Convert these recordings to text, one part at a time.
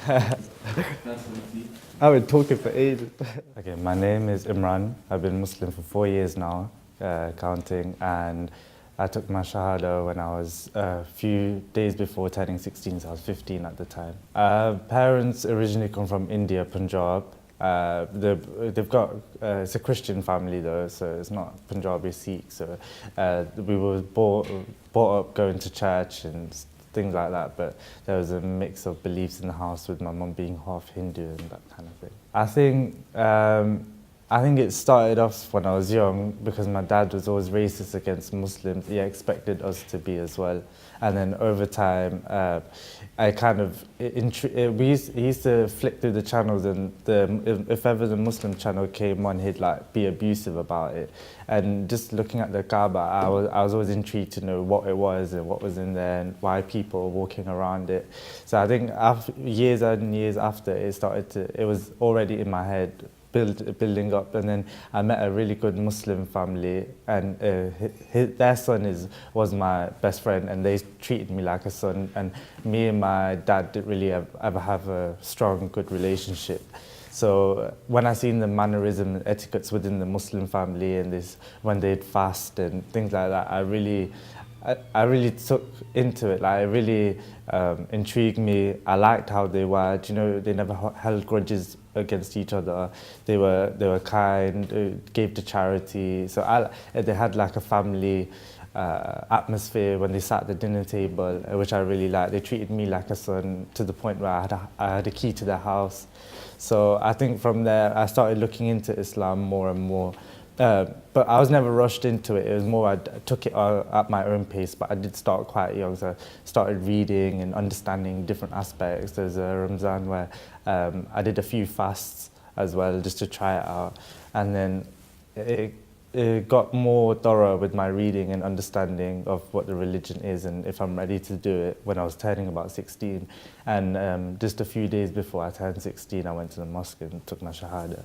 I've been talking for ages. Okay, my name is Imran. I've been Muslim for 4 years now, counting, and I took my Shahada when I was a few days before turning 16, so I was 15 at the time. Parents originally come from India, Punjab. They've got, it's a Christian family though, so it's not Punjabi Sikh, so we were brought up going to church and things like that, but there was a mix of beliefs in the house with my mum being half Hindu and that kind of thing. I think it started off when I was young because my dad was always racist against Muslims. He expected us to be as well. And then over time, I kind of, he used to flick through the channels, and if ever the Muslim channel came on, he'd like be abusive about it. And just looking at the Kaaba, I was always intrigued to know what it was and what was in there and why people were walking around it. So I think years and years after, it was already in my head, building up, and then I met a really good Muslim family, and their son was my best friend, and they treated me like a son, and me and my dad didn't really ever have a strong, good relationship. So when I seen the mannerism and etiquettes within the Muslim family and when they'd fast and things like that, I really took into it. Like, it really intrigued me. I liked how they were. You know, they never held grudges against each other. They were kind, gave to charity. So they had like a family atmosphere when they sat at the dinner table, which I really liked. They treated me like a son to the point where I had a key to their house. So I think from there I started looking into Islam more and more. But I was never rushed into it. It was more I took it at my own pace, but I did start quite young. So I started reading and understanding different aspects. There's a Ramzan where I did a few fasts as well just to try it out. And then it got more thorough with my reading and understanding of what the religion is and if I'm ready to do it when I was turning about 16. And just a few days before I turned 16, I went to the mosque and took my Shahada.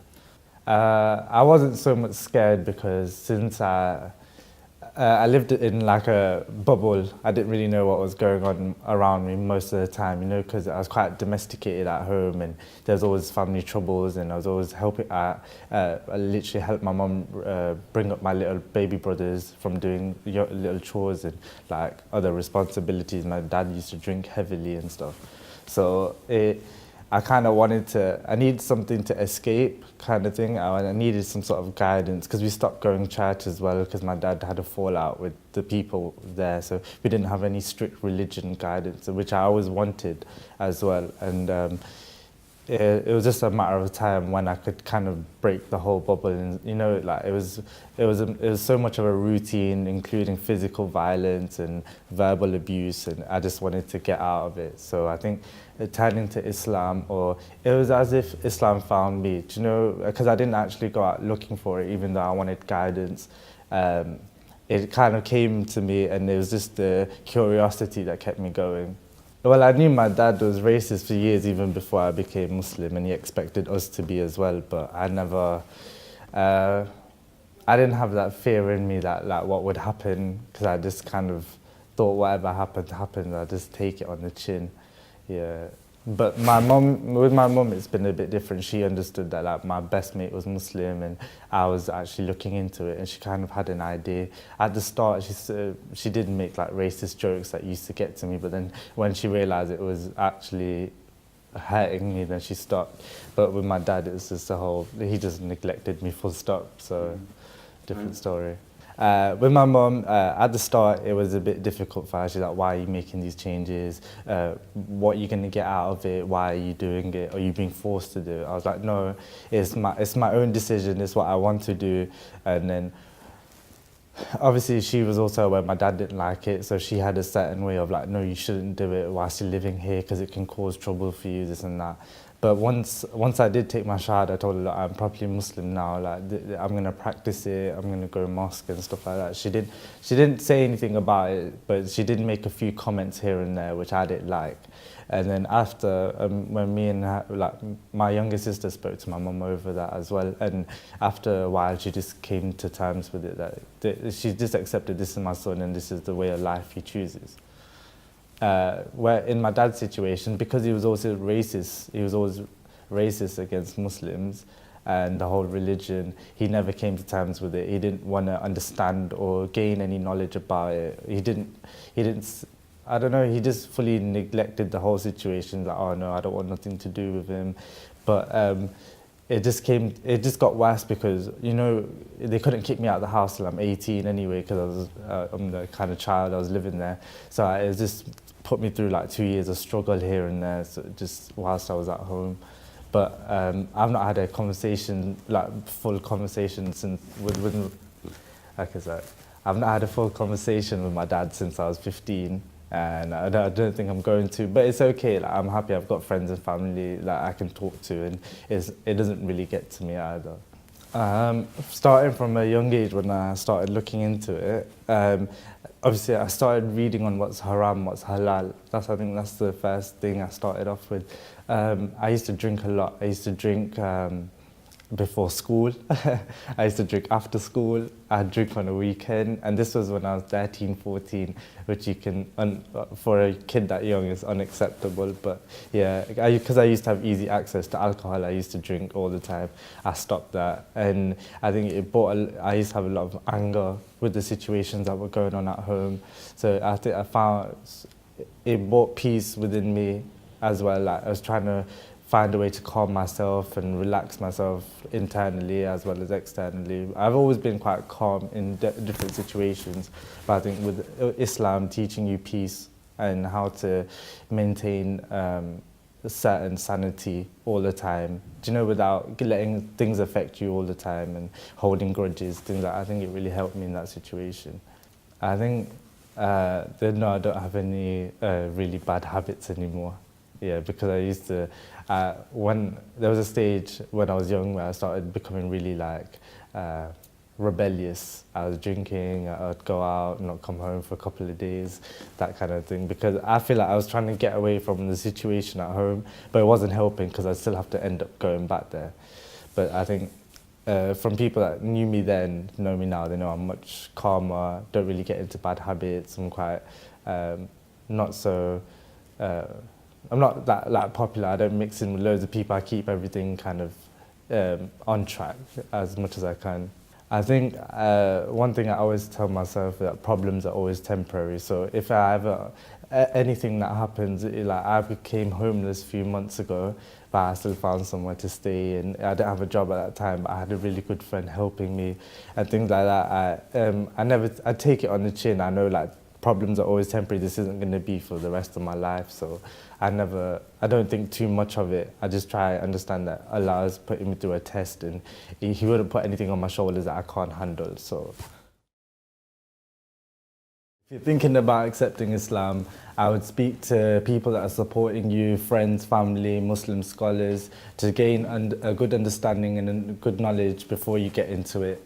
I wasn't so much scared because since I lived in like a bubble, I didn't really know what was going on around me most of the time, you know, because I was quite domesticated at home and there's always family troubles, and I was always helping. I literally helped my mum bring up my little baby brothers from doing little chores and like other responsibilities. My dad used to drink heavily and stuff. So I kind of I needed something to escape kind of thing. I needed some sort of guidance because we stopped going to church as well because my dad had a fallout with the people there. So we didn't have any strict religion guidance, which I always wanted as well. And it was just a matter of time when I could kind of break the whole bubble. And, you know, like it was so much of a routine, including physical violence and verbal abuse, and I just wanted to get out of it. So I think turning to Islam, or it was as if Islam found me, do you know, because I didn't actually go out looking for it, even though I wanted guidance. It kind of came to me, and it was just the curiosity that kept me going. Well, I knew my dad was racist for years, even before I became Muslim, and he expected us to be as well, but I never, I didn't have that fear in me that like what would happen, because I just kind of thought whatever happened, I just take it on the chin. Yeah, but with my mum, it's been a bit different. She understood that like my best mate was Muslim, and I was actually looking into it, and she kind of had an idea. At the start, she did make like racist jokes that used to get to me, but then when she realised it was actually hurting me, then she stopped. But with my dad, it's just he just neglected me full stop, so different story. With my mum, at the start, it was a bit difficult for her. She's like, why are you making these changes? What are you going to get out of it? Why are you doing it? Are you being forced to do it? I was like, no, it's my own decision. It's what I want to do. And then, obviously, she was also aware my dad didn't like it, so she had a certain way of like, no, you shouldn't do it whilst you're living here because it can cause trouble for you, this and that. But once I did take my shahada, I told her, look, I'm properly Muslim now. Like, I'm gonna practice it. I'm gonna go to mosque and stuff like that. She didn't say anything about it, but she did make a few comments here and there, which I didn't like. And then after, when me and her, like my younger sister spoke to my mum over that as well, and after a while, she just came to terms with it that she just accepted this is my son and this is the way of life he chooses. where in my dad's situation, because he was also racist, he was always racist against Muslims and the whole religion, he never came to terms with it. He didn't want to understand or gain any knowledge about it. I don't know, he just fully neglected the whole situation, like, oh no, I don't want nothing to do with him. But it just got worse because, you know, they couldn't kick me out of the house till I'm 18 anyway, because I'm the kind of child, I was living there. So it just put me through like 2 years of struggle here and there, so just whilst I was at home. But I've not had a conversation, like full conversation since, like I said, I've not had a full conversation with my dad since I was 15. And I don't think I'm going to, but it's okay. Like, I'm happy I've got friends and family that I can talk to, and it doesn't really get to me either. Starting from a young age when I started looking into it, obviously I started reading on what's haram, what's halal. I think that's the first thing I started off with. I used to drink a lot. I used to drink before school. I used to drink after school. I'd drink on a weekend, and this was when I was 13, 14, which you can, for a kid that young, is unacceptable. But yeah, because I used to have easy access to alcohol, I used to drink all the time. I stopped that, and I think I used to have a lot of anger with the situations that were going on at home. So I think I found it brought peace within me as well. Like, I was trying to find a way to calm myself and relax myself internally as well as externally. I've always been quite calm in different situations, but I think with Islam teaching you peace and how to maintain a certain sanity all the time, do you know, without letting things affect you all the time and holding grudges, things like that. I think it really helped me in that situation. I think, no, I don't have any really bad habits anymore. Yeah, because I used to, when there was a stage when I was young where I started becoming really rebellious. I was drinking, I'd go out and not come home for a couple of days, that kind of thing, because I feel like I was trying to get away from the situation at home, but it wasn't helping because I still have to end up going back there. But I think from people that knew me then, know me now, they know I'm much calmer, don't really get into bad habits. I'm quite not so, I'm not that popular. I don't mix in with loads of people. I keep everything kind of on track as much as I can. I think one thing I always tell myself is that problems are always temporary. So if I ever, anything that happens, like I became homeless a few months ago, but I still found somewhere to stay, and I didn't have a job at that time, but I had a really good friend helping me and things like that. I take it on the chin. I know, like, problems are always temporary. This isn't going to be for the rest of my life, so I don't think too much of it. I just try to understand that Allah is putting me through a test, and He wouldn't put anything on my shoulders that I can't handle. So if you're thinking about accepting Islam, I would speak to people that are supporting you, friends, family, Muslim scholars, to gain a good understanding and a good knowledge before you get into it.